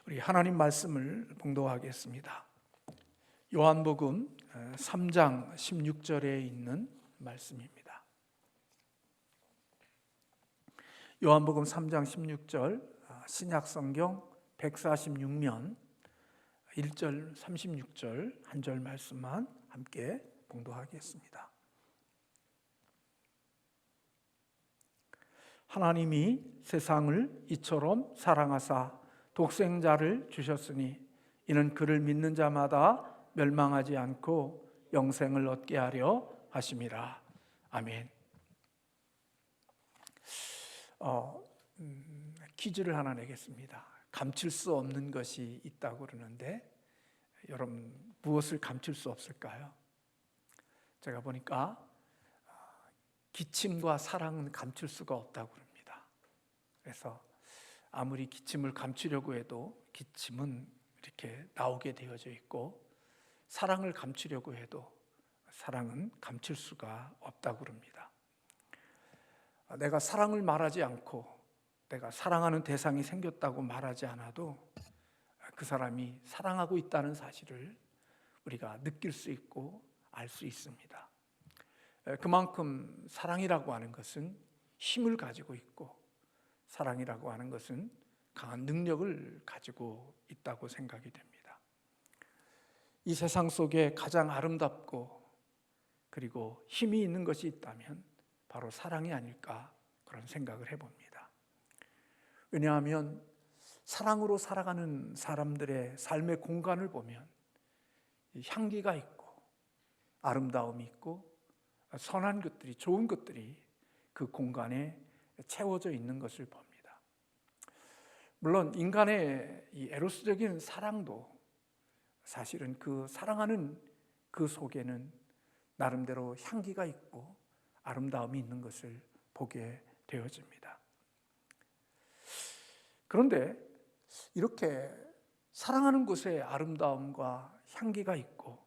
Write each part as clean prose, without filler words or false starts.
우리 하나님 말씀을 봉독하겠습니다. 요한복음 3장 16절에 있는 말씀입니다. 요한복음 3장 16절 신약성경 146면 1절 36절 한 절 말씀만 함께 봉독하겠습니다. 하나님이 세상을 이처럼 사랑하사 독생자를 주셨으니 이는 그를 믿는 자마다 멸망하지 않고 영생을 얻게 하려 하심이라. 아멘. 퀴즈를 하나 내겠습니다. 감출 수 없는 것이 있다고 그러는데 여러분 무엇을 감출 수 없을까요? 제가 보니까 기침과 사랑은 감출 수가 없다고 그럽니다. 그래서 아무리 기침을 감추려고 해도 기침은 이렇게 나오게 되어져 있고, 사랑을 감추려고 해도 사랑은 감출 수가 없다고 그럽니다. 내가 사랑을 말하지 않고 내가 사랑하는 대상이 생겼다고 말하지 않아도 그 사람이 사랑하고 있다는 사실을 우리가 느낄 수 있고 알 수 있습니다. 그만큼 사랑이라고 하는 것은 힘을 가지고 있고, 사랑이라고 하는 것은 강한 능력을 가지고 있다고 생각이 됩니다. 이 세상 속에 가장 아름답고 그리고 힘이 있는 것이 있다면 바로 사랑이 아닐까, 그런 생각을 해봅니다. 왜냐하면 사랑으로 살아가는 사람들의 삶의 공간을 보면 향기가 있고 아름다움이 있고 선한 것들이, 좋은 것들이 그 공간에 채워져 있는 것을 봅니다. 물론 인간의 이 에로스적인 사랑도 사실은 그 사랑하는 그 속에는 나름대로 향기가 있고 아름다움이 있는 것을 보게 되어집니다. 그런데 이렇게 사랑하는 곳에 아름다움과 향기가 있고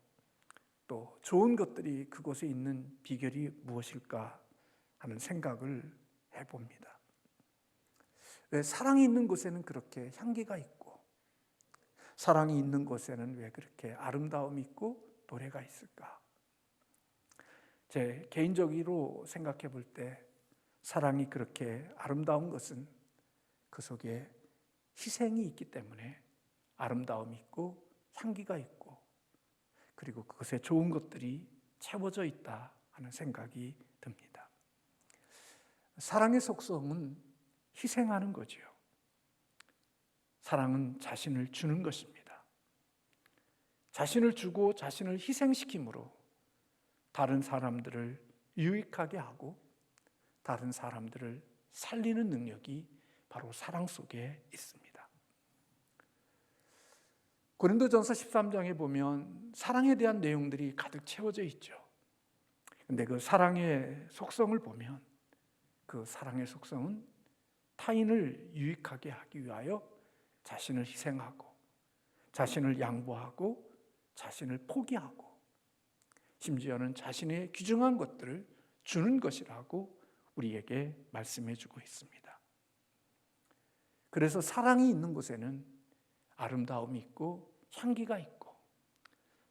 또 좋은 것들이 그곳에 있는 비결이 무엇일까 하는 생각을 해봅니다. 왜 사랑이 있는 곳에는 그렇게 향기가 있고 사랑이 있는 곳에는 왜 그렇게 아름다움이 있고 노래가 있을까? 제 개인적으로 생각해 볼 때 사랑이 그렇게 아름다운 것은 그 속에 희생이 있기 때문에 아름다움이 있고 향기가 있고 그리고 그것에 좋은 것들이 채워져 있다 하는 생각이 듭니다. 사랑의 속성은 희생하는 거죠. 사랑은 자신을 주는 것입니다. 자신을 주고 자신을 희생시킴으로 다른 사람들을 유익하게 하고 다른 사람들을 살리는 능력이 바로 사랑 속에 있습니다. 고린도전서 13장에 보면 사랑에 대한 내용들이 가득 채워져 있죠. 그런데 그 사랑의 속성을 보면 그 사랑의 속성은 타인을 유익하게 하기 위하여 자신을 희생하고 자신을 양보하고 자신을 포기하고 심지어는 자신의 귀중한 것들을 주는 것이라고 우리에게 말씀해 주고 있습니다. 그래서 사랑이 있는 곳에는 아름다움이 있고 향기가 있고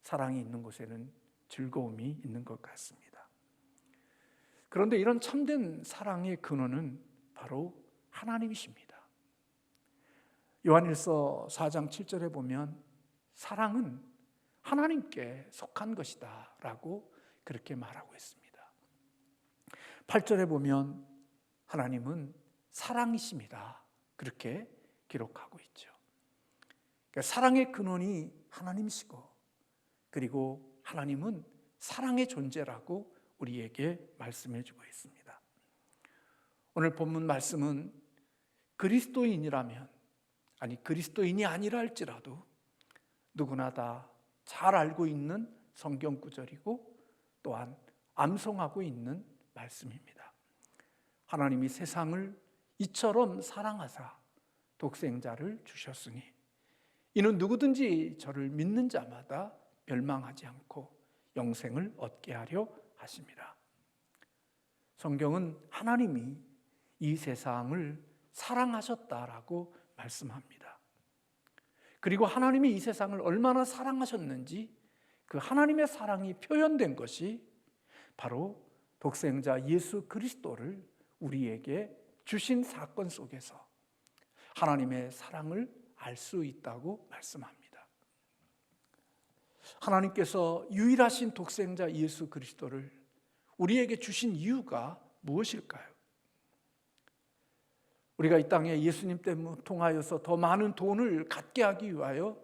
사랑이 있는 곳에는 즐거움이 있는 것 같습니다. 그런데 이런 참된 사랑의 근원은 바로 하나님이십니다. 요한일서 4장 7절에 보면 사랑은 하나님께 속한 것이다 라고 그렇게 말하고 있습니다. 8절에 보면 하나님은 사랑이십니다, 그렇게 기록하고 있죠. 그러니까 사랑의 근원이 하나님이시고 그리고 하나님은 사랑의 존재라고 우리에게 말씀해 주고 있습니다. 오늘 본문 말씀은 그리스도인이라면, 아니 그리스도인이 아니라 할지라도 누구나 다 잘 알고 있는 성경 구절이고 또한 암송하고 있는 말씀입니다. 하나님이 세상을 이처럼 사랑하사 독생자를 주셨으니 이는 누구든지 저를 믿는 자마다 멸망하지 않고 영생을 얻게 하려 하심이라. 성경은 하나님이 이 세상을 사랑하셨다라고 말씀합니다. 그리고 하나님이 이 세상을 얼마나 사랑하셨는지 그 하나님의 사랑이 표현된 것이 바로 독생자 예수 그리스도를 우리에게 주신 사건 속에서 하나님의 사랑을 알 수 있다고 말씀합니다. 하나님께서 유일하신 독생자 예수 그리스도를 우리에게 주신 이유가 무엇일까요? 우리가 이 땅에 예수님 때문에 통하여서 더 많은 돈을 갖게 하기 위하여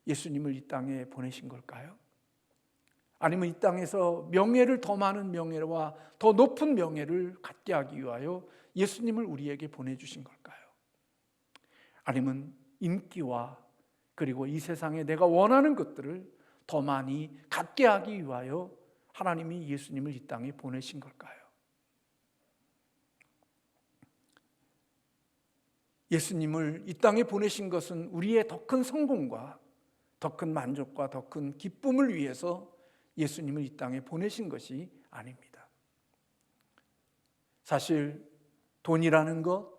예수님을 이 땅에 보내신 걸까요? 아니면 이 땅에서 명예를, 더 많은 명예와 더 높은 명예를 갖게 하기 위하여 예수님을 우리에게 보내주신 걸까요? 아니면 인기와 그리고 이 세상에 내가 원하는 것들을 더 많이 갖게 하기 위하여 하나님이 예수님을 이 땅에 보내신 걸까요? 예수님을 이 땅에 보내신 것은 우리의 더 큰 성공과 더 큰 만족과 더 큰 기쁨을 위해서 예수님을 이 땅에 보내신 것이 아닙니다. 사실 돈이라는 것,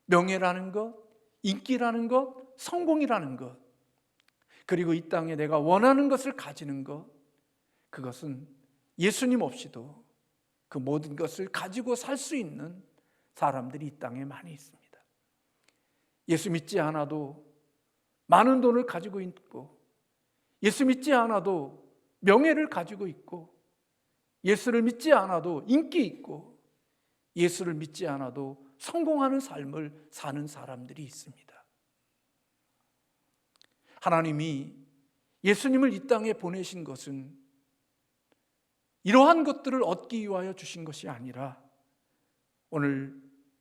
명예라는 것, 인기라는 것, 성공이라는 것, 그리고 이 땅에 내가 원하는 것을 가지는 것, 그것은 예수님 없이도 그 모든 것을 가지고 살 수 있는 사람들이 이 땅에 많이 있습니다. 예수 믿지 않아도 많은 돈을 가지고 있고, 예수 믿지 않아도 명예를 가지고 있고, 예수를 믿지 않아도 인기 있고, 예수를 믿지 않아도 성공하는 삶을 사는 사람들이 있습니다. 하나님이 예수님을 이 땅에 보내신 것은 이러한 것들을 얻기 위하여 주신 것이 아니라, 오늘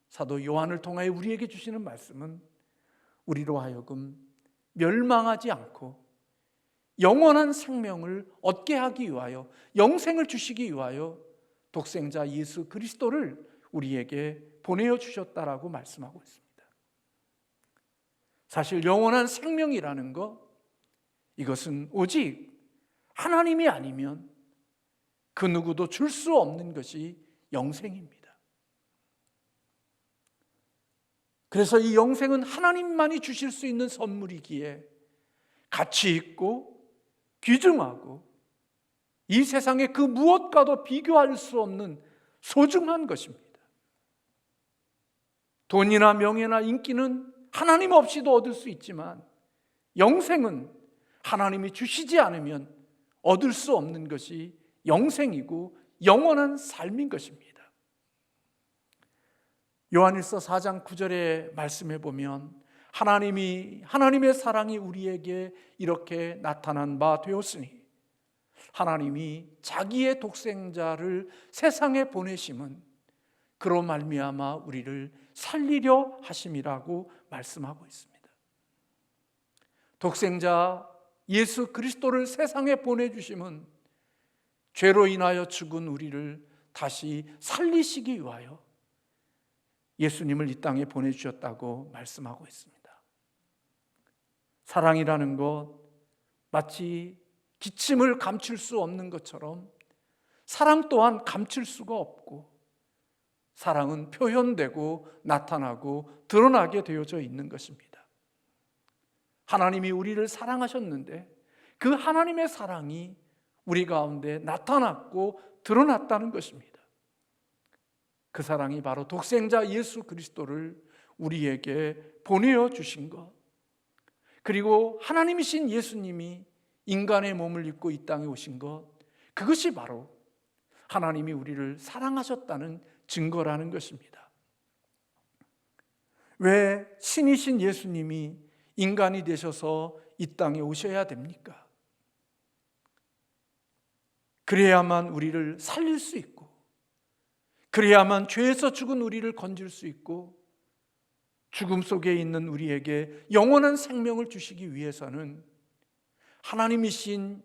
사도 요한을 통하여 우리에게 주시는 말씀은 우리로 하여금 멸망하지 않고 영원한 생명을 얻게 하기 위하여, 영생을 주시기 위하여 독생자 예수 그리스도를 우리에게 보내어 주셨다라고 말씀하고 있습니다. 사실 영원한 생명이라는 것, 이것은 오직 하나님이 아니면 그 누구도 줄 수 없는 것이 영생입니다. 그래서 이 영생은 하나님만이 주실 수 있는 선물이기에 가치 있고 귀중하고 이 세상의 그 무엇과도 비교할 수 없는 소중한 것입니다. 돈이나 명예나 인기는 하나님 없이도 얻을 수 있지만 영생은 하나님이 주시지 않으면 얻을 수 없는 것이 영생이고 영원한 삶인 것입니다. 요한일서 4장 9절에 말씀해 보면 하나님의 사랑이 우리에게 이렇게 나타난 바 되었으니 하나님이 자기의 독생자를 세상에 보내심은 그로 말미암아 우리를 살리려 하심이라고 말씀하고 있습니다. 독생자 예수 그리스도를 세상에 보내주심은 죄로 인하여 죽은 우리를 다시 살리시기 위하여 예수님을 이 땅에 보내주셨다고 말씀하고 있습니다. 사랑이라는 것, 마치 기침을 감출 수 없는 것처럼 사랑 또한 감출 수가 없고, 사랑은 표현되고 나타나고 드러나게 되어져 있는 것입니다. 하나님이 우리를 사랑하셨는데 그 하나님의 사랑이 우리 가운데 나타났고 드러났다는 것입니다. 그 사랑이 바로 독생자 예수 그리스도를 우리에게 보내어 주신 것, 그리고 하나님이신 예수님이 인간의 몸을 입고 이 땅에 오신 것, 그것이 바로 하나님이 우리를 사랑하셨다는 증거라는 것입니다. 왜 신이신 예수님이 인간이 되셔서 이 땅에 오셔야 됩니까? 그래야만 우리를 살릴 수 있고, 그래야만 죄에서 죽은 우리를 건질 수 있고, 죽음 속에 있는 우리에게 영원한 생명을 주시기 위해서는 하나님이신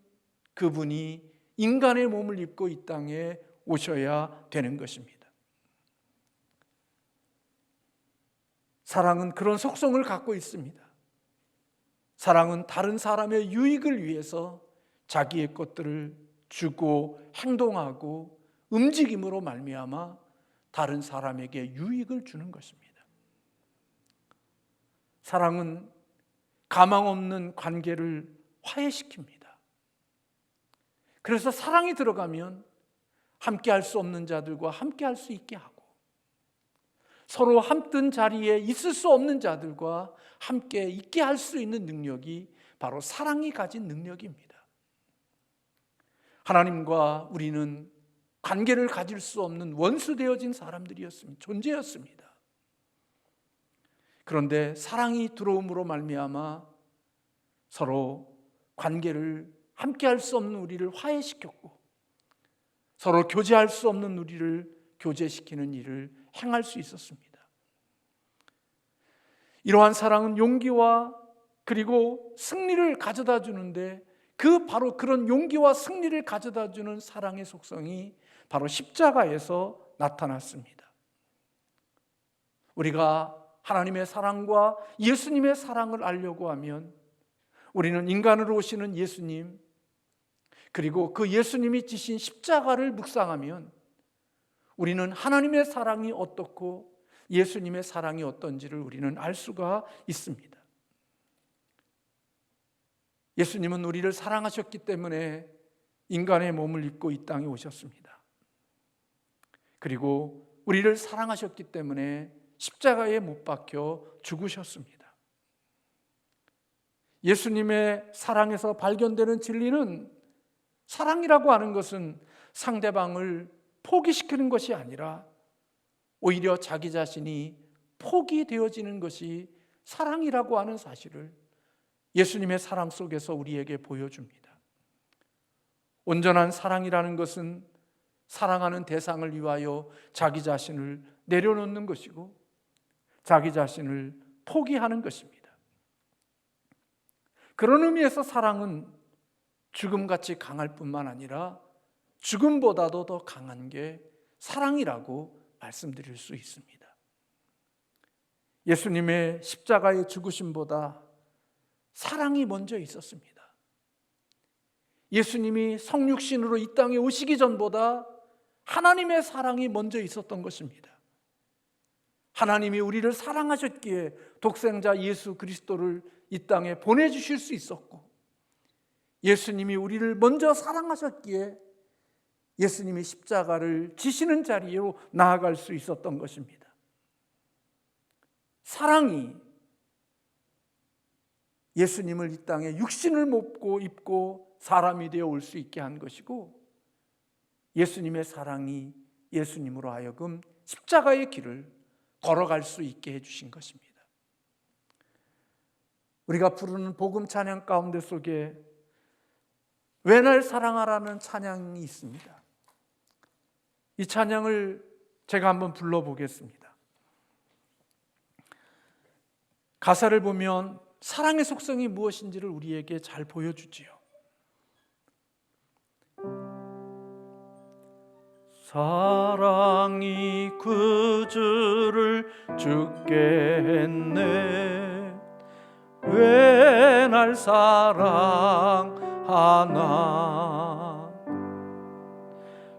그분이 인간의 몸을 입고 이 땅에 오셔야 되는 것입니다. 사랑은 그런 속성을 갖고 있습니다. 사랑은 다른 사람의 유익을 위해서 자기의 것들을 주고 행동하고 움직임으로 말미암아 다른 사람에게 유익을 주는 것입니다. 사랑은 가망 없는 관계를 화해시킵니다. 그래서 사랑이 들어가면 함께 할 수 없는 자들과 함께 할 수 있게 하고, 서로 함뜬 자리에 있을 수 없는 자들과 함께 있게 할 수 있는 능력이 바로 사랑이 가진 능력입니다. 하나님과 우리는 관계를 가질 수 없는 원수되어진 사람들이었습니다. 존재였습니다. 그런데 사랑이 들어옴으로 말미암아 서로 관계를 함께 할 수 없는 우리를 화해시켰고, 서로 교제할 수 없는 우리를 교제시키는 일을 행할 수 있었습니다. 이러한 사랑은 용기와 그리고 승리를 가져다 주는데, 바로 그런 용기와 승리를 가져다 주는 사랑의 속성이 바로 십자가에서 나타났습니다. 우리가 하나님의 사랑과 예수님의 사랑을 알려고 하면 우리는 인간으로 오시는 예수님, 그리고 그 예수님이 지신 십자가를 묵상하면 우리는 하나님의 사랑이 어떻고 예수님의 사랑이 어떤지를 우리는 알 수가 있습니다. 예수님은 우리를 사랑하셨기 때문에 인간의 몸을 입고 이 땅에 오셨습니다. 그리고 우리를 사랑하셨기 때문에 십자가에 못 박혀 죽으셨습니다. 예수님의 사랑에서 발견되는 진리는, 사랑이라고 하는 것은 상대방을 포기시키는 것이 아니라 오히려 자기 자신이 포기되어지는 것이 사랑이라고 하는 사실을 예수님의 사랑 속에서 우리에게 보여줍니다. 온전한 사랑이라는 것은 사랑하는 대상을 위하여 자기 자신을 내려놓는 것이고 자기 자신을 포기하는 것입니다. 그런 의미에서 사랑은 죽음같이 강할 뿐만 아니라 죽음보다도 더 강한 게 사랑이라고 말씀드릴 수 있습니다. 예수님의 십자가의 죽으심보다 사랑이 먼저 있었습니다. 예수님이 성육신으로 이 땅에 오시기 전보다 하나님의 사랑이 먼저 있었던 것입니다. 하나님이 우리를 사랑하셨기에 독생자 예수 그리스도를 이 땅에 보내주실 수 있었고, 예수님이 우리를 먼저 사랑하셨기에 예수님이 십자가를 지시는 자리로 나아갈 수 있었던 것입니다. 사랑이 예수님을 이 땅에 육신을 입고 사람이 되어 올 수 있게 한 것이고, 예수님의 사랑이 예수님으로 하여금 십자가의 길을 걸어갈 수 있게 해주신 것입니다. 우리가 부르는 복음 찬양 가운데 속에 왜 날 사랑하라는 찬양이 있습니다. 이 찬양을 제가 한번 불러보겠습니다. 가사를 보면 사랑의 속성이 무엇인지를 우리에게 잘 보여주지요. 사랑이 그 주를 죽게 했네. 왜 날 사랑하나.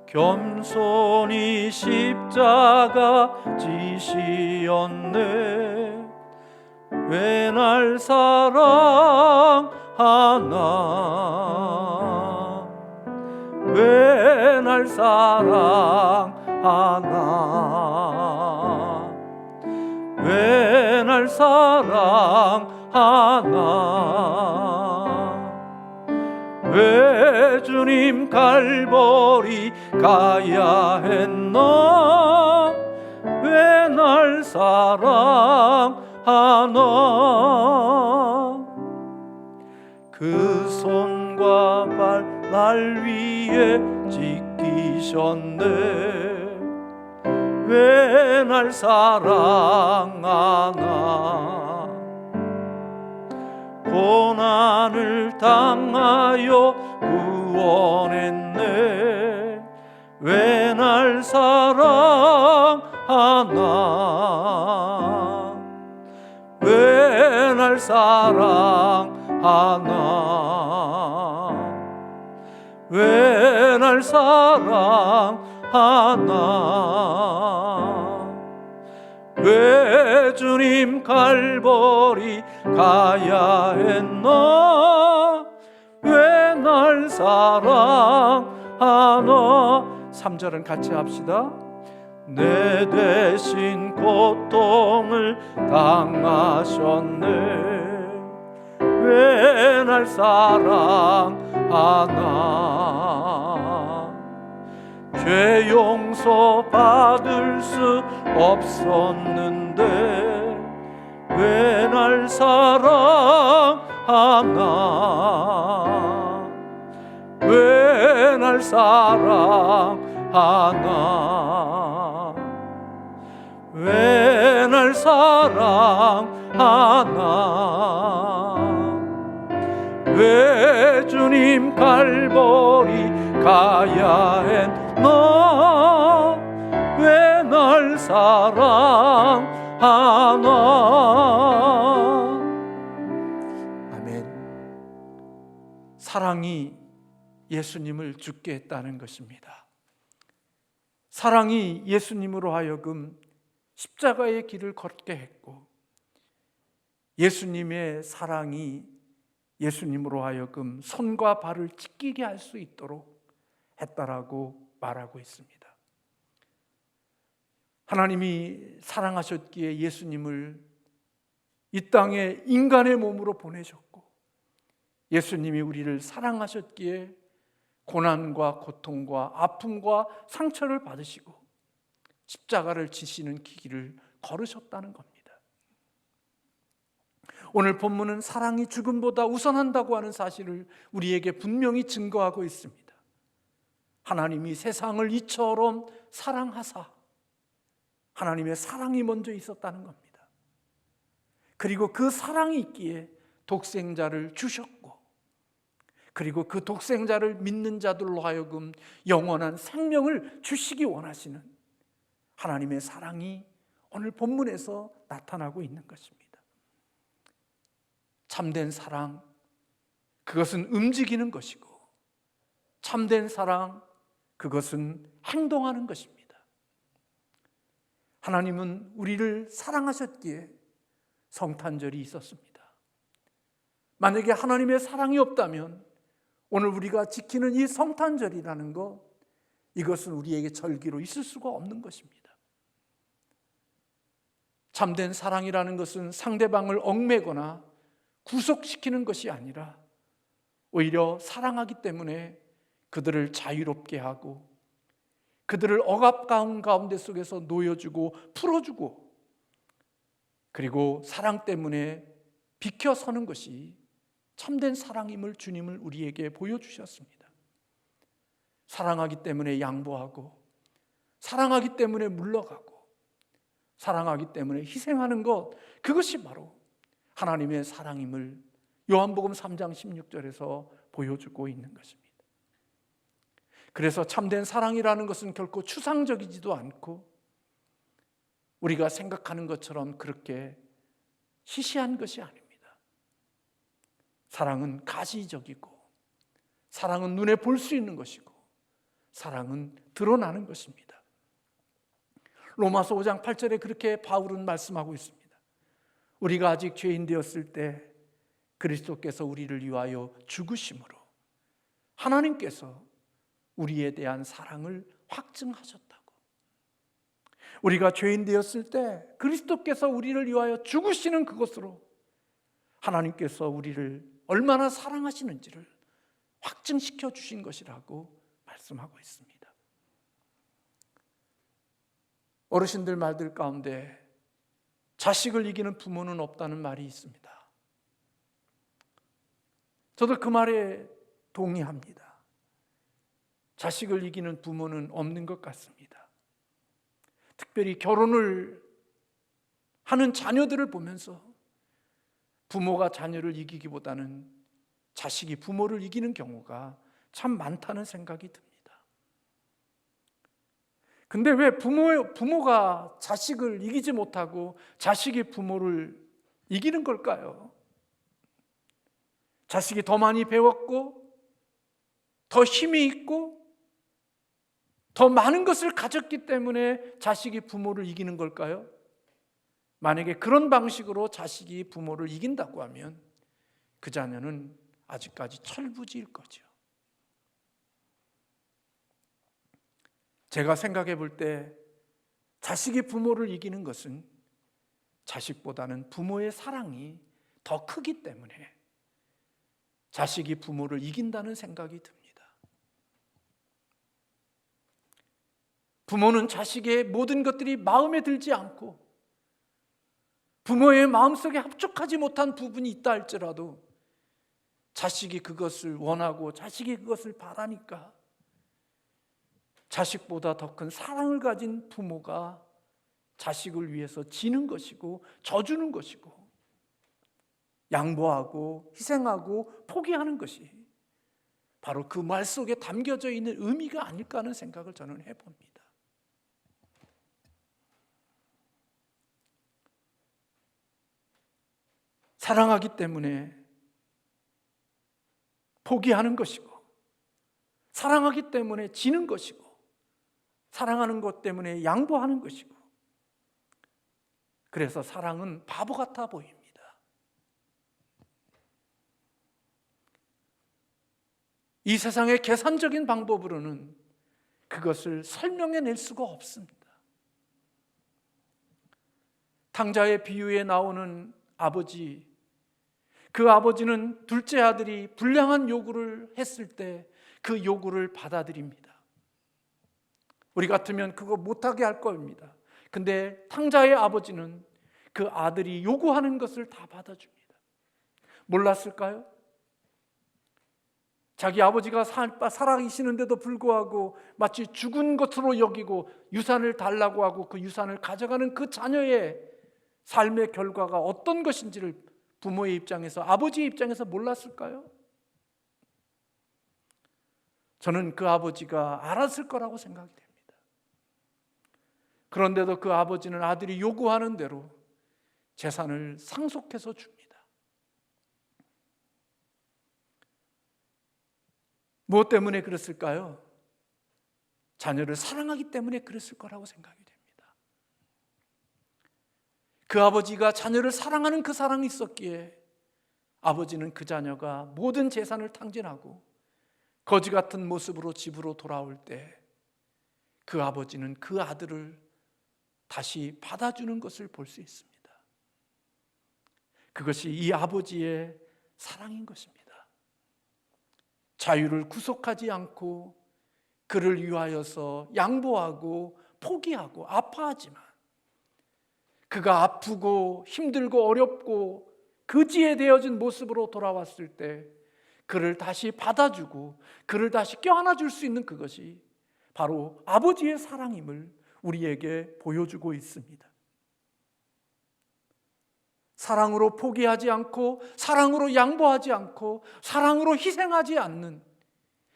겸손히 십자가 지시었네. 왜 날 사랑하나. 왜 날 사랑하나. 왜 날 사랑하나. 왜 주님 갈보리 가야 했나. 왜 날 사랑하나. 그 손과 발 날 위에 지키셨네. 왜 날 사랑하나. 고난을 당하여 구원했네. 왜 날 사랑하나. 왜 날 사랑하나. 왜 날 사랑하나. 왜 주님 갈보리 가야 했나? 왜 날 사랑하나? 3절은 같이 합시다. 내 대신 고통을 당하셨네. 왜 날 사랑하나? 죄 용서 받을 수 없었는데 왜 날 사랑하나? 왜 날 사랑하나? 왜 날 사랑하나? 왜 주님 갈보리 가야 했나? 왜 날 사랑하나? 아멘. 사랑이 예수님을 죽게 했다는 것입니다. 사랑이 예수님으로 하여금 십자가의 길을 걷게 했고, 예수님의 사랑이 예수님으로 하여금 손과 발을 찢기게 할 수 있도록 했다라고 말하고 있습니다. 하나님이 사랑하셨기에 예수님을 이 땅에 인간의 몸으로 보내셨고, 예수님이 우리를 사랑하셨기에 고난과 고통과 아픔과 상처를 받으시고 십자가를 지시는 길을 걸으셨다는 겁니다. 오늘 본문은 사랑이 죽음보다 우선한다고 하는 사실을 우리에게 분명히 증거하고 있습니다. 하나님이 세상을 이처럼 사랑하사 하나님의 사랑이 먼저 있었다는 겁니다. 그리고 그 사랑이 있기에 독생자를 주셨고, 그리고 그 독생자를 믿는 자들로 하여금 영원한 생명을 주시기 원하시는 하나님의 사랑이 오늘 본문에서 나타나고 있는 것입니다. 참된 사랑, 그것은 움직이는 것이고, 참된 사랑, 그것은 행동하는 것입니다. 하나님은 우리를 사랑하셨기에 성탄절이 있었습니다. 만약에 하나님의 사랑이 없다면 오늘 우리가 지키는 이 성탄절이라는 것, 이것은 우리에게 절기로 있을 수가 없는 것입니다. 참된 사랑이라는 것은 상대방을 얽매거나 구속시키는 것이 아니라 오히려 사랑하기 때문에 그들을 자유롭게 하고 그들을 억압감 가운데 속에서 놓여주고 풀어주고, 그리고 사랑 때문에 비켜서는 것이 참된 사랑임을 주님을 우리에게 보여주셨습니다. 사랑하기 때문에 양보하고, 사랑하기 때문에 물러가고, 사랑하기 때문에 희생하는 것, 그것이 바로 하나님의 사랑임을 요한복음 3장 16절에서 보여주고 있는 것입니다. 그래서 참된 사랑이라는 것은 결코 추상적이지도 않고 우리가 생각하는 것처럼 그렇게 시시한 것이 아닙니다. 사랑은 가시적이고, 사랑은 눈에 볼 수 있는 것이고, 사랑은 드러나는 것입니다. 로마서 5장 8절에 그렇게 바울은 말씀하고 있습니다. 우리가 아직 죄인 되었을 때 그리스도께서 우리를 위하여 죽으심으로 하나님께서 우리에 대한 사랑을 확증하셨다고. 우리가 죄인 되었을 때 그리스도께서 우리를 위하여 죽으시는 그것으로 하나님께서 우리를 얼마나 사랑하시는지를 확증시켜 주신 것이라고 말씀하고 있습니다. 어르신들 말들 가운데 자식을 이기는 부모는 없다는 말이 있습니다. 저도 그 말에 동의합니다. 자식을 이기는 부모는 없는 것 같습니다. 특별히 결혼을 하는 자녀들을 보면서 부모가 자녀를 이기기보다는 자식이 부모를 이기는 경우가 참 많다는 생각이 듭니다. 근데 왜 부모가 자식을 이기지 못하고 자식이 부모를 이기는 걸까요? 자식이 더 많이 배웠고 더 힘이 있고 더 많은 것을 가졌기 때문에 자식이 부모를 이기는 걸까요? 만약에 그런 방식으로 자식이 부모를 이긴다고 하면 그 자녀는 아직까지 철부지일 거죠. 제가 생각해 볼 때 자식이 부모를 이기는 것은 자식보다는 부모의 사랑이 더 크기 때문에 자식이 부모를 이긴다는 생각이 듭니다. 부모는 자식의 모든 것들이 마음에 들지 않고 부모의 마음속에 합족하지 못한 부분이 있다 할지라도 자식이 그것을 원하고 자식이 그것을 바라니까 자식보다 더 큰 사랑을 가진 부모가 자식을 위해서 지는 것이고 져주는 것이고 양보하고 희생하고 포기하는 것이 바로 그 말 속에 담겨져 있는 의미가 아닐까 하는 생각을 저는 해봅니다. 사랑하기 때문에 포기하는 것이고 사랑하기 때문에 지는 것이고 사랑하는 것 때문에 양보하는 것이고 그래서 사랑은 바보 같아 보입니다. 이 세상의 계산적인 방법으로는 그것을 설명해낼 수가 없습니다. 탕자의 비유에 나오는 아버지, 그 아버지는 둘째 아들이 불량한 요구를 했을 때 그 요구를 받아들입니다. 우리 같으면 그거 못하게 할 겁니다. 근데 탕자의 아버지는 그 아들이 요구하는 것을 다 받아줍니다. 몰랐을까요? 자기 아버지가 살아계시는데도 불구하고 마치 죽은 것으로 여기고 유산을 달라고 하고 그 유산을 가져가는 그 자녀의 삶의 결과가 어떤 것인지를 부모의 입장에서, 아버지의 입장에서 몰랐을까요? 저는 그 아버지가 알았을 거라고 생각이 됩니다. 그런데도 그 아버지는 아들이 요구하는 대로 재산을 상속해서 줍니다. 무엇 때문에 그랬을까요? 자녀를 사랑하기 때문에 그랬을 거라고 생각이 됩니다. 그 아버지가 자녀를 사랑하는 그 사랑이 있었기에 아버지는 그 자녀가 모든 재산을 탕진하고 거지 같은 모습으로 집으로 돌아올 때 그 아버지는 그 아들을 다시 받아주는 것을 볼 수 있습니다. 그것이 이 아버지의 사랑인 것입니다. 자유를 구속하지 않고 그를 위하여서 양보하고 포기하고 아파하지만 그가 아프고 힘들고 어렵고 거지에 되어진 모습으로 돌아왔을 때 그를 다시 받아주고 그를 다시 껴안아줄 수 있는 그것이 바로 아버지의 사랑임을 우리에게 보여주고 있습니다. 사랑으로 포기하지 않고 사랑으로 양보하지 않고 사랑으로 희생하지 않는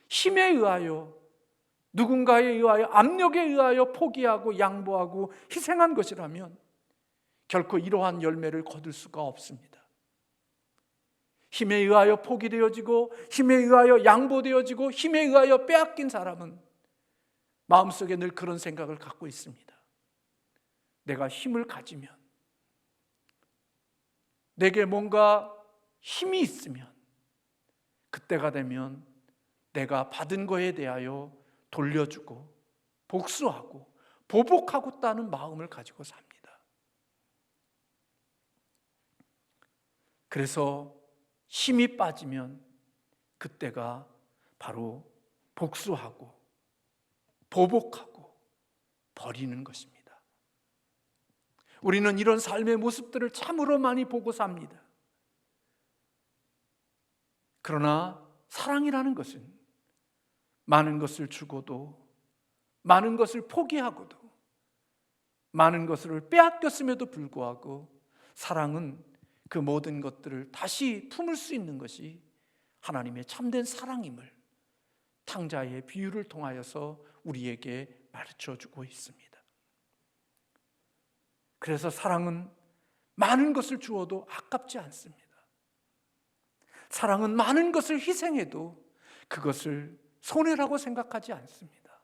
힘에 의하여 누군가에 의하여 압력에 의하여 포기하고 양보하고 희생한 것이라면 결코 이러한 열매를 거둘 수가 없습니다. 힘에 의하여 포기되어지고 힘에 의하여 양보되어지고 힘에 의하여 빼앗긴 사람은 마음속에 늘 그런 생각을 갖고 있습니다. 내가 힘을 가지면, 내게 뭔가 힘이 있으면 그때가 되면 내가 받은 거에 대하여 돌려주고 복수하고 보복하겠다는 마음을 가지고 삽니다. 그래서 힘이 빠지면 그때가 바로 복수하고 보복하고 버리는 것입니다. 우리는 이런 삶의 모습들을 참으로 많이 보고 삽니다. 그러나 사랑이라는 것은 많은 것을 주고도 많은 것을 포기하고도 많은 것을 빼앗겼음에도 불구하고 사랑은 그 모든 것들을 다시 품을 수 있는 것이 하나님의 참된 사랑임을 탕자의 비유를 통하여서 우리에게 가르쳐주고 있습니다. 그래서 사랑은 많은 것을 주어도 아깝지 않습니다. 사랑은 많은 것을 희생해도 그것을 손해라고 생각하지 않습니다.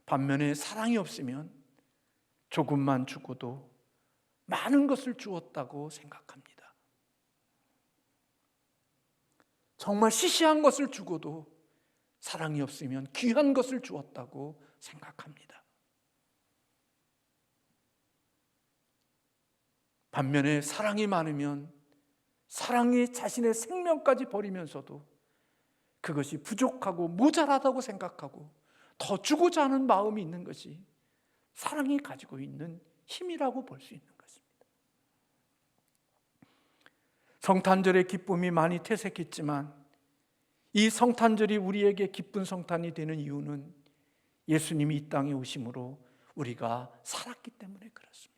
반면에 사랑이 없으면 조금만 주고도 많은 것을 주었다고 생각합니다. 정말 시시한 것을 주고도 사랑이 없으면 귀한 것을 주었다고 생각합니다. 반면에 사랑이 많으면 사랑이 자신의 생명까지 버리면서도 그것이 부족하고 모자라다고 생각하고 더 주고자 하는 마음이 있는 것이 사랑이 가지고 있는 힘이라고 볼 수 있는 것입니다. 성탄절의 기쁨이 많이 퇴색했지만 이 성탄절이 우리에게 기쁜 성탄이 되는 이유는 예수님이 이 땅에 오심으로 우리가 살았기 때문에 그렇습니다.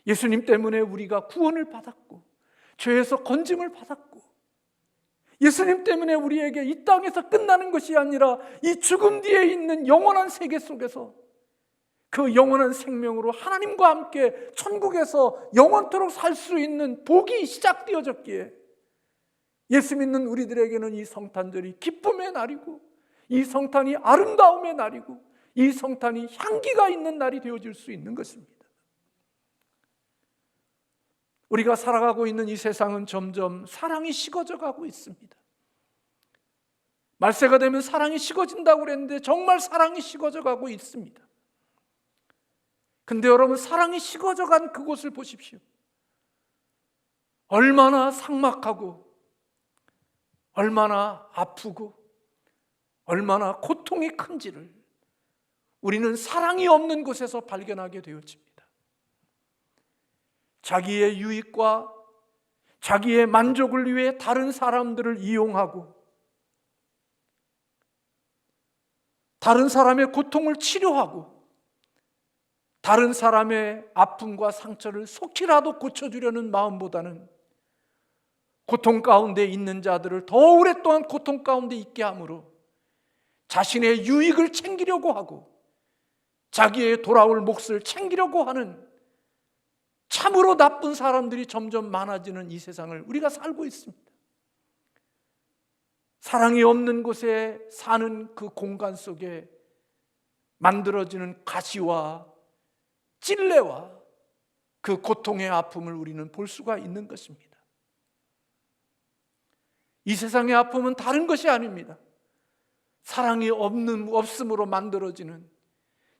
예수님 때문에 우리가 구원을 받았고 죄에서 건짐을 받았고, 예수님 때문에 우리에게 이 땅에서 끝나는 것이 아니라 이 죽음 뒤에 있는 영원한 세계 속에서 그 영원한 생명으로 하나님과 함께 천국에서 영원토록 살 수 있는 복이 시작되어졌기에 예수 믿는 우리들에게는 이 성탄절이 기쁨의 날이고, 이 성탄이 아름다움의 날이고, 이 성탄이 향기가 있는 날이 되어질 수 있는 것입니다. 우리가 살아가고 있는 이 세상은 점점 사랑이 식어져 가고 있습니다. 말세가 되면 사랑이 식어진다고 그랬는데 정말 사랑이 식어져 가고 있습니다. 근데 여러분, 사랑이 식어져 간 그곳을 보십시오. 얼마나 삭막하고 얼마나 아프고 얼마나 고통이 큰지를 우리는 사랑이 없는 곳에서 발견하게 되어집니다. 자기의 유익과 자기의 만족을 위해 다른 사람들을 이용하고 다른 사람의 고통을 치료하고 다른 사람의 아픔과 상처를 속히라도 고쳐주려는 마음보다는 고통 가운데 있는 자들을 더 오랫동안 고통 가운데 있게 함으로 자신의 유익을 챙기려고 하고 자기의 돌아올 몫을 챙기려고 하는 참으로 나쁜 사람들이 점점 많아지는 이 세상을 우리가 살고 있습니다. 사랑이 없는 곳에 사는 그 공간 속에 만들어지는 가시와 찔레와 그 고통의 아픔을 우리는 볼 수가 있는 것입니다. 이 세상의 아픔은 다른 것이 아닙니다. 사랑이 없음으로 만들어지는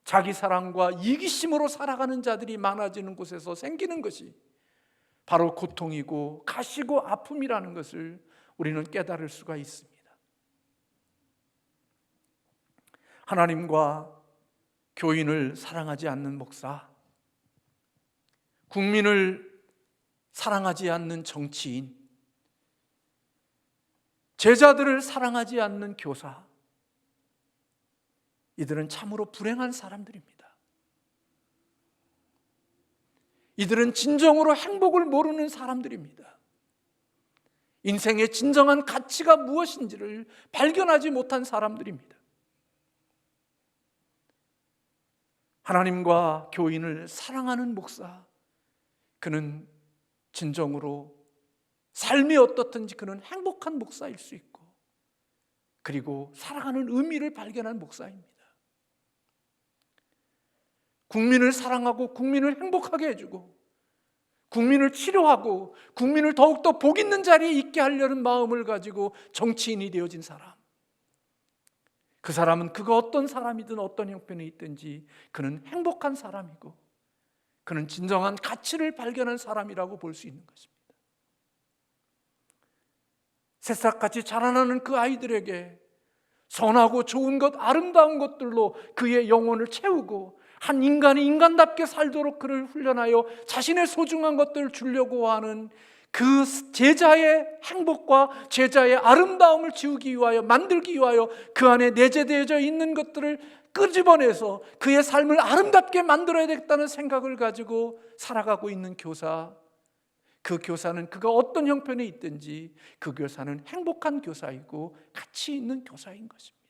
자기 사랑과 이기심으로 살아가는 자들이 많아지는 곳에서 생기는 것이 바로 고통이고 가시고 아픔이라는 것을 우리는 깨달을 수가 있습니다. 하나님과 교인을 사랑하지 않는 목사, 국민을 사랑하지 않는 정치인, 제자들을 사랑하지 않는 교사, 이들은 참으로 불행한 사람들입니다. 이들은 진정으로 행복을 모르는 사람들입니다. 인생의 진정한 가치가 무엇인지를 발견하지 못한 사람들입니다. 하나님과 교인을 사랑하는 목사, 그는 진정으로 삶이 어떻든지 그는 행복한 목사일 수 있고, 그리고 살아가는 의미를 발견한 목사입니다. 국민을 사랑하고 국민을 행복하게 해주고 국민을 치료하고 국민을 더욱더 복 있는 자리에 있게 하려는 마음을 가지고 정치인이 되어진 사람, 그 사람은 그가 어떤 사람이든 어떤 형편에 있든지 그는 행복한 사람이고 그는 진정한 가치를 발견한 사람이라고 볼 수 있는 것입니다. 새싹같이 자라나는 그 아이들에게 선하고 좋은 것, 아름다운 것들로 그의 영혼을 채우고 한 인간이 인간답게 살도록 그를 훈련하여 자신의 소중한 것들을 주려고 하는 그 제자의 행복과 제자의 아름다움을 지우기 위하여, 만들기 위하여 그 안에 내재되어져 있는 것들을 끄집어내서 그의 삶을 아름답게 만들어야 되겠다는 생각을 가지고 살아가고 있는 교사, 그 교사는 그가 어떤 형편에 있든지 그 교사는 행복한 교사이고 가치 있는 교사인 것입니다.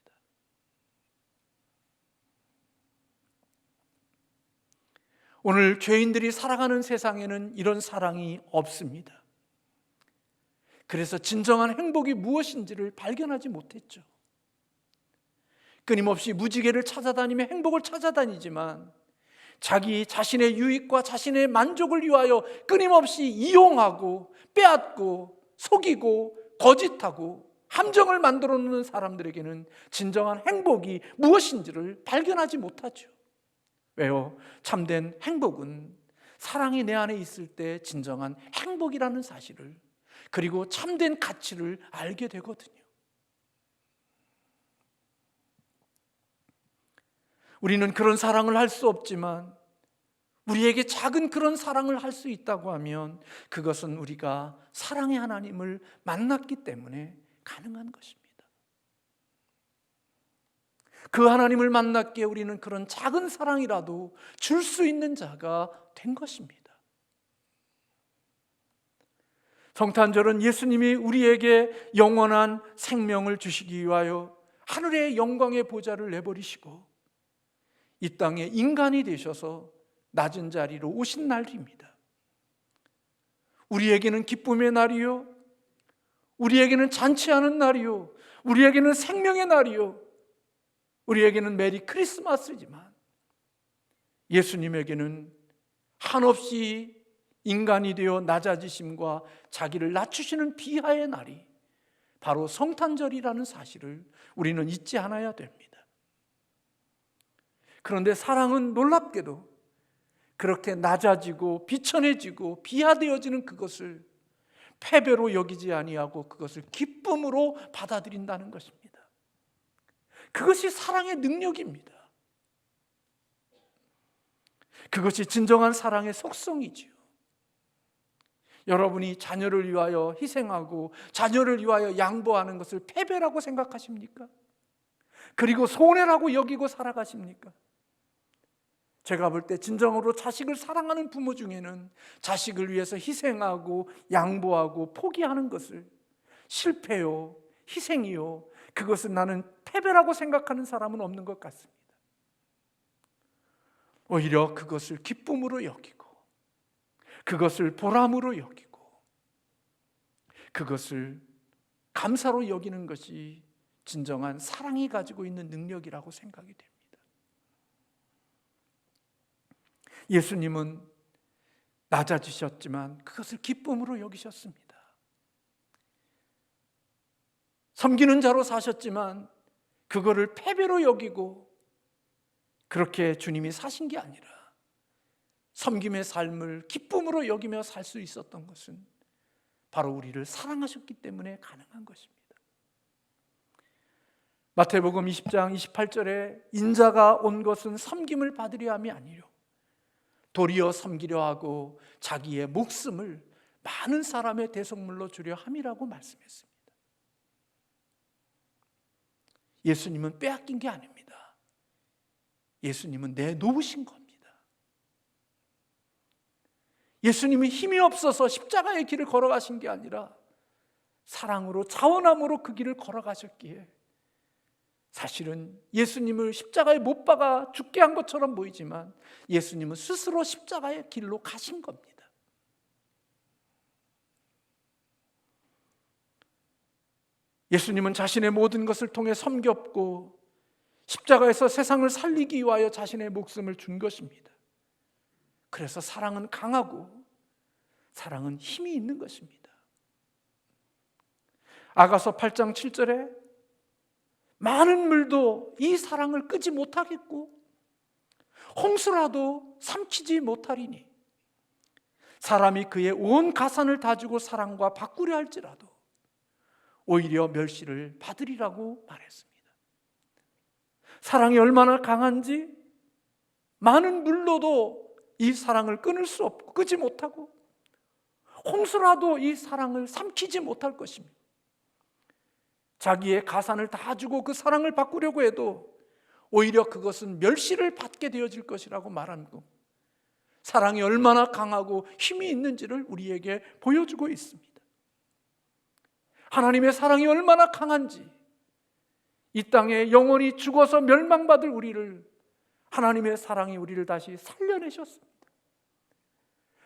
오늘 죄인들이 살아가는 세상에는 이런 사랑이 없습니다. 그래서 진정한 행복이 무엇인지를 발견하지 못했죠. 끊임없이 무지개를 찾아다니며 행복을 찾아다니지만 자기 자신의 유익과 자신의 만족을 위하여 끊임없이 이용하고 빼앗고 속이고 거짓하고 함정을 만들어 놓는 사람들에게는 진정한 행복이 무엇인지를 발견하지 못하죠. 왜요? 참된 행복은 사랑이 내 안에 있을 때 진정한 행복이라는 사실을, 그리고 참된 가치를 알게 되거든요. 우리는 그런 사랑을 할 수 없지만 우리에게 작은 그런 사랑을 할 수 있다고 하면 그것은 우리가 사랑의 하나님을 만났기 때문에 가능한 것입니다. 그 하나님을 만났기에 우리는 그런 작은 사랑이라도 줄 수 있는 자가 된 것입니다. 성탄절은 예수님이 우리에게 영원한 생명을 주시기 위하여 하늘의 영광의 보좌를 내버리시고 이 땅에 인간이 되셔서 낮은 자리로 오신 날입니다. 우리에게는 기쁨의 날이요, 우리에게는 잔치하는 날이요, 우리에게는 생명의 날이요, 우리에게는 메리 크리스마스지만 예수님에게는 한없이 인간이 되어 낮아지심과 자기를 낮추시는 비하의 날이 바로 성탄절이라는 사실을 우리는 잊지 않아야 됩니다. 그런데 사랑은 놀랍게도 그렇게 낮아지고 비천해지고 비하되어지는 그것을 패배로 여기지 아니하고 그것을 기쁨으로 받아들인다는 것입니다. 그것이 사랑의 능력입니다. 그것이 진정한 사랑의 속성이지요. 여러분이 자녀를 위하여 희생하고 자녀를 위하여 양보하는 것을 패배라고 생각하십니까? 그리고 손해라고 여기고 살아가십니까? 제가 볼 때 진정으로 자식을 사랑하는 부모 중에는 자식을 위해서 희생하고 양보하고 포기하는 것을 실패요, 희생이요, 그것은 나는 패배라고 생각하는 사람은 없는 것 같습니다. 오히려 그것을 기쁨으로 여기고 그것을 보람으로 여기고 그것을 감사로 여기는 것이 진정한 사랑이 가지고 있는 능력이라고 생각이 됩니다. 예수님은 낮아지셨지만 그것을 기쁨으로 여기셨습니다. 섬기는 자로 사셨지만 그거를 패배로 여기고 그렇게 주님이 사신 게 아니라 섬김의 삶을 기쁨으로 여기며 살 수 있었던 것은 바로 우리를 사랑하셨기 때문에 가능한 것입니다. 마태복음 20장 28절에 인자가 온 것은 섬김을 받으려 함이 아니요 도리어 섬기려 하고 자기의 목숨을 많은 사람의 대속물로 주려 함이라고 말씀했습니다. 예수님은 빼앗긴 게 아닙니다. 예수님은 내놓으신 겁니다. 예수님이 힘이 없어서 십자가의 길을 걸어가신 게 아니라 사랑으로 자원함으로 그 길을 걸어가셨기에 사실은 예수님을 십자가에 못 박아 죽게 한 것처럼 보이지만 예수님은 스스로 십자가의 길로 가신 겁니다. 예수님은 자신의 모든 것을 통해 섬겼고 십자가에서 세상을 살리기 위하여 자신의 목숨을 준 것입니다. 그래서 사랑은 강하고 사랑은 힘이 있는 것입니다. 아가서 8장 7절에 많은 물도 이 사랑을 끄지 못하겠고 홍수라도 삼키지 못하리니 사람이 그의 온 가산을 다 주고 사랑과 바꾸려 할지라도 오히려 멸시를 받으리라고 말했습니다. 사랑이 얼마나 강한지 많은 물로도 이 사랑을 끊을 수 없고 끄지 못하고 홍수라도 이 사랑을 삼키지 못할 것입니다. 자기의 가산을 다 주고 그 사랑을 바꾸려고 해도 오히려 그것은 멸시를 받게 되어질 것이라고 말하는 것, 사랑이 얼마나 강하고 힘이 있는지를 우리에게 보여주고 있습니다. 하나님의 사랑이 얼마나 강한지, 이 땅에 영원히 죽어서 멸망받을 우리를 하나님의 사랑이 우리를 다시 살려내셨습니다.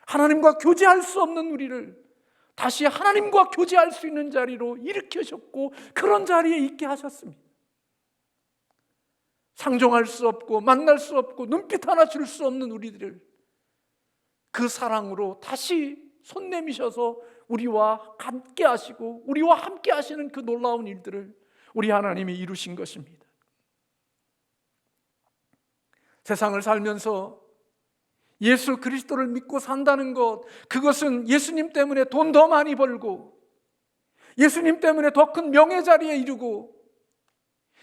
하나님과 교제할 수 없는 우리를 다시 하나님과 교제할 수 있는 자리로 일으키셨고 그런 자리에 있게 하셨습니다. 상종할 수 없고 만날 수 없고 눈빛 하나 줄 수 없는 우리들을 그 사랑으로 다시 손 내미셔서 우리와 함께 하시고 우리와 함께 하시는 그 놀라운 일들을 우리 하나님이 이루신 것입니다. 세상을 살면서 예수 그리스도를 믿고 산다는 것, 그것은 예수님 때문에 돈 더 많이 벌고 예수님 때문에 더 큰 명예 자리에 이르고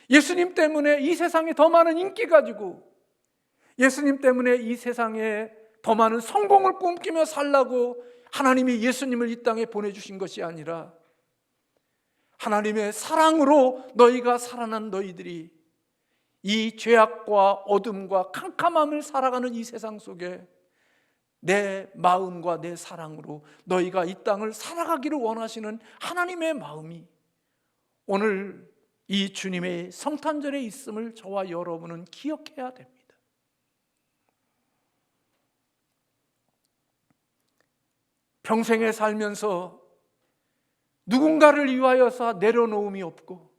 예수님 때문에 이 세상에 더 많은 인기 가지고 예수님 때문에 이 세상에 더 많은 성공을 꿈꾸며 살라고 하나님이 예수님을 이 땅에 보내주신 것이 아니라 하나님의 사랑으로 너희가 살아난 너희들이 이 죄악과 어둠과 캄캄함을 살아가는 이 세상 속에 내 마음과 내 사랑으로 너희가 이 땅을 살아가기를 원하시는 하나님의 마음이 오늘 이 주님의 성탄절에 있음을 저와 여러분은 기억해야 됩니다. 평생에 살면서 누군가를 위하여서 내려놓음이 없고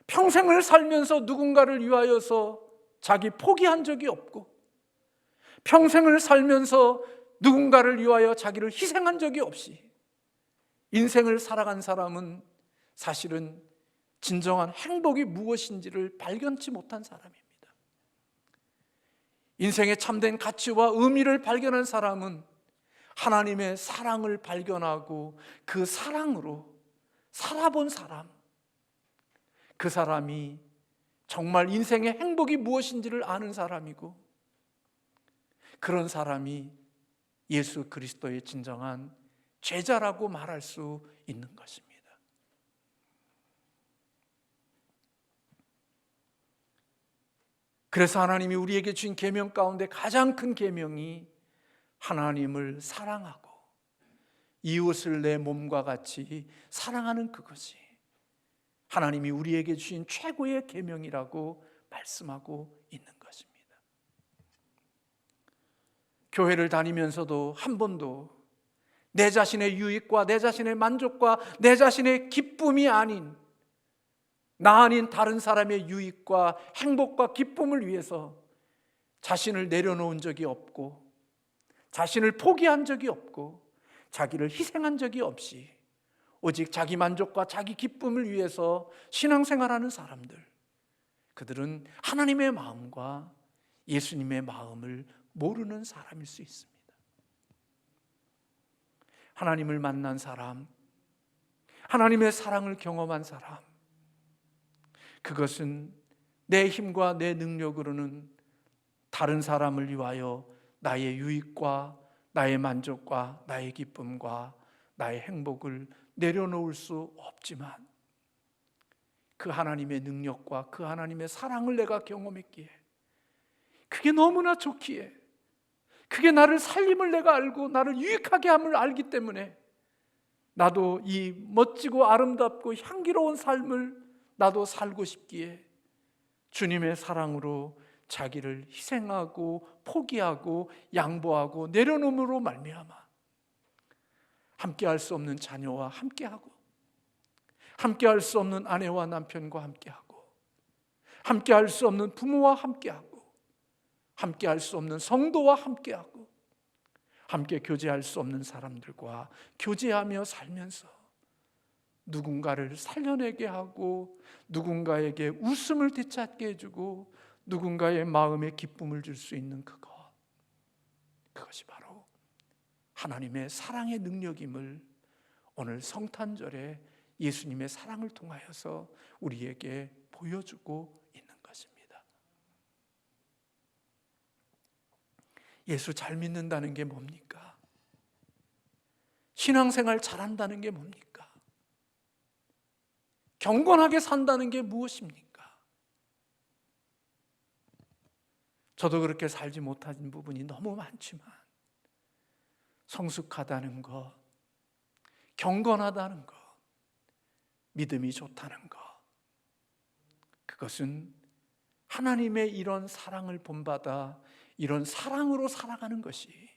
평생을 살면서 누군가를 위하여서 자기 포기한 적이 없고 평생을 살면서 누군가를 위하여 자기를 희생한 적이 없이 인생을 살아간 사람은 사실은 진정한 행복이 무엇인지를 발견치 못한 사람입니다. 인생의 참된 가치와 의미를 발견한 사람은 하나님의 사랑을 발견하고 그 사랑으로 살아본 사람, 그 사람이 정말 인생의 행복이 무엇인지를 아는 사람이고 그런 사람이 예수 그리스도의 진정한 제자라고 말할 수 있는 것입니다. 그래서 하나님이 우리에게 주신 계명 가운데 가장 큰 계명이 하나님을 사랑하고 이웃을 내 몸과 같이 사랑하는 그것이 하나님이 우리에게 주신 최고의 계명이라고 말씀하고 있는 것입니다. 교회를 다니면서도 한 번도 내 자신의 유익과 내 자신의 만족과 내 자신의 기쁨이 아닌 나 아닌 다른 사람의 유익과 행복과 기쁨을 위해서 자신을 내려놓은 적이 없고 자신을 포기한 적이 없고 자기를 희생한 적이 없이 오직 자기 만족과 자기 기쁨을 위해서 신앙생활하는 사람들, 그들은 하나님의 마음과 예수님의 마음을 모르는 사람일 수 있습니다. 하나님을 만난 사람, 하나님의 사랑을 경험한 사람, 그것은 내 힘과 내 능력으로는 다른 사람을 위하여 나의 유익과 나의 만족과 나의 기쁨과 나의 행복을 내려놓을 수 없지만 그 하나님의 능력과 그 하나님의 사랑을 내가 경험했기에 그게 너무나 좋기에 그게 나를 살림을 내가 알고 나를 유익하게 함을 알기 때문에 나도 이 멋지고 아름답고 향기로운 삶을 나도 살고 싶기에 주님의 사랑으로 자기를 희생하고 포기하고 양보하고 내려놓음으로 말미암아 함께할 수 없는 자녀와 함께하고 함께할 수 없는 아내와 남편과 함께하고 함께할 수 없는 부모와 함께하고 함께할 수 없는 성도와 함께하고 함께 교제할 수 없는 사람들과 교제하며 살면서 누군가를 살려내게 하고 누군가에게 웃음을 되찾게 해주고 누군가의 마음에 기쁨을 줄 수 있는 그것이 바로 하나님의 사랑의 능력임을 오늘 성탄절에 예수님의 사랑을 통하여서 우리에게 보여주고 있는 것입니다. 예수 잘 믿는다는 게 뭡니까? 신앙생활 잘한다는 게 뭡니까? 경건하게 산다는 게 무엇입니까? 저도 그렇게 살지 못한 부분이 너무 많지만 성숙하다는 것, 경건하다는 것, 믿음이 좋다는 것, 그것은 하나님의 이런 사랑을 본받아 이런 사랑으로 살아가는 것이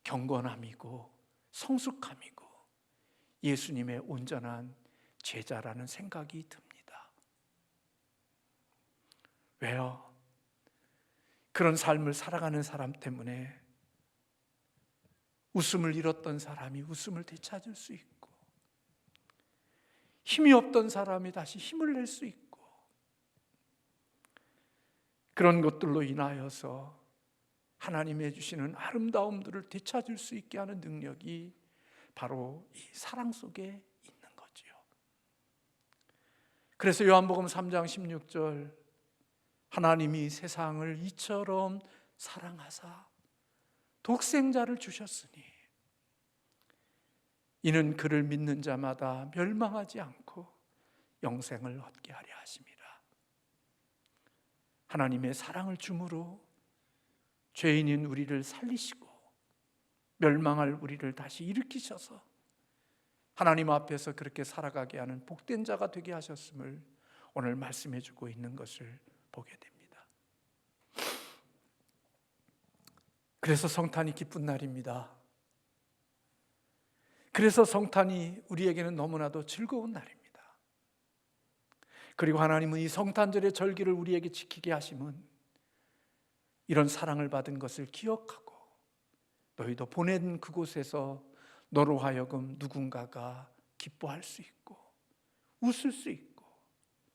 경건함이고 성숙함이고 예수님의 온전한 제자라는 생각이 듭니다. 왜요? 그런 삶을 살아가는 사람 때문에 웃음을 잃었던 사람이 웃음을 되찾을 수 있고, 힘이 없던 사람이 다시 힘을 낼 수 있고, 그런 것들로 인하여서 하나님이 주시는 아름다움들을 되찾을 수 있게 하는 능력이 바로 이 사랑 속에 있는 거지요. 그래서 요한복음 3장 16절, 하나님이 세상을 이처럼 사랑하사 독생자를 주셨으니 이는 그를 믿는 자마다 멸망하지 않고 영생을 얻게 하려 하심이라. 하나님의 사랑을 주므로 죄인인 우리를 살리시고 멸망할 우리를 다시 일으키셔서 하나님 앞에서 그렇게 살아가게 하는 복된 자가 되게 하셨음을 오늘 말씀해 주고 있는 것을 보게 됩니다. 그래서 성탄이 기쁜 날입니다. 그래서 성탄이 우리에게는 너무나도 즐거운 날입니다. 그리고 하나님은 이 성탄절의 절기를 우리에게 지키게 하심은 이런 사랑을 받은 것을 기억하고 너희도 보낸 그곳에서 너로 하여금 누군가가 기뻐할 수 있고 웃을 수 있고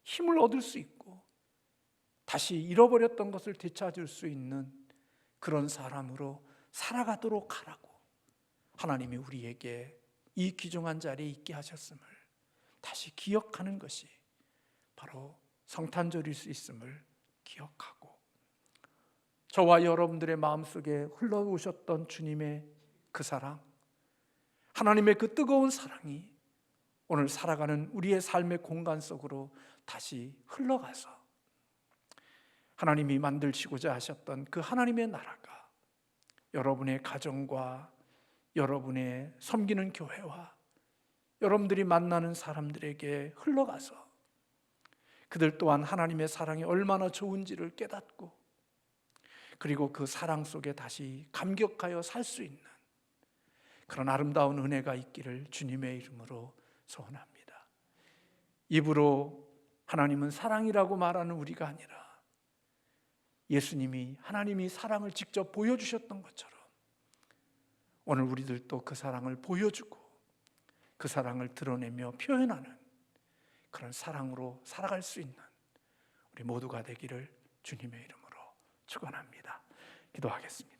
힘을 얻을 수 있고 다시 잃어버렸던 것을 되찾을 수 있는 그런 사람으로 살아가도록 하라고 하나님이 우리에게 이 귀중한 자리에 있게 하셨음을 다시 기억하는 것이 바로 성탄절일 수 있음을 기억하고, 저와 여러분들의 마음속에 흘러오셨던 주님의 그 사랑, 하나님의 그 뜨거운 사랑이 오늘 살아가는 우리의 삶의 공간 속으로 다시 흘러가서 하나님이 만드시고자 하셨던 그 하나님의 나라가 여러분의 가정과 여러분의 섬기는 교회와 여러분들이 만나는 사람들에게 흘러가서 그들 또한 하나님의 사랑이 얼마나 좋은지를 깨닫고 그리고 그 사랑 속에 다시 감격하여 살 수 있는 그런 아름다운 은혜가 있기를 주님의 이름으로 소원합니다. 입으로 하나님은 사랑이라고 말하는 우리가 아니라 예수님이 하나님이 사랑을 직접 보여주셨던 것처럼 오늘 우리들도 그 사랑을 보여주고 그 사랑을 드러내며 표현하는 그런 사랑으로 살아갈 수 있는 우리 모두가 되기를 주님의 이름으로 축원합니다. 기도하겠습니다.